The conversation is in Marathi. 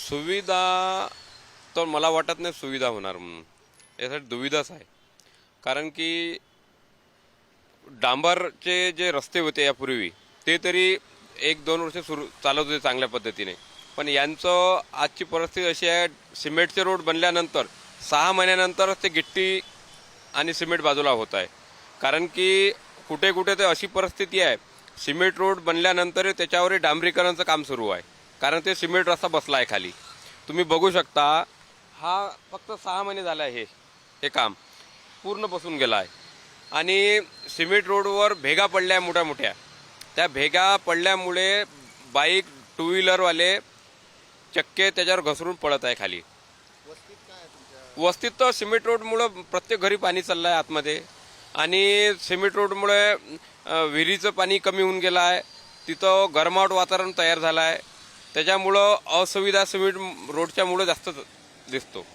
सुविधा तर मला वाटत नाही सुविधा होणार म्हणून, यासाठी दुविधाच आहे. कारण की डांबरचे जे रस्ते होते यापूर्वी ते तरी 1-2 वर्ष चालत होते चांगल्या पद्धतीने, पण यांचं आजची परिस्थिती अशी आहे, सिमेंटचे रोड बनल्यानंतर 6 महिन्यानंतर ते गिट्टी आणि सिमेंट बाजूला होत आहे. कारण की कुठे कुठे तर अशी परिस्थिती आहे, सिमेंट रोड बनल्यानंतर त्याच्यावर डांबरीकरणाचं काम सुरू आहे. कारण ते सिमेंट रस्ता बसला आहे खाली, तुम्ही बघू शकता. हा फक्त 6 महिने झाले आहे हे काम पूर्ण बसून गेला आहे. आणि सिमेंट रोडवर भेगा पडल्या मोठ्या मोठ्या, त्या भेगा पडल्यामुळे बाईक टू व्हीलरवाले चक्के त्याच्यावर घसरून पडत आहे खाली. वस्तीत तर सिमेंट रोडमुळं प्रत्येक घरी पाणी चाललं आहे आतमध्ये. आणि सिमेंट रोडमुळे विहिरीचं पाणी कमी होऊन गेलं आहे, तिथं गरमाट वातावरण तयार झालं आहे. त्याच्यामुळं असुविधा सिमेंट रोडच्यामुळं जास्त दिसतो.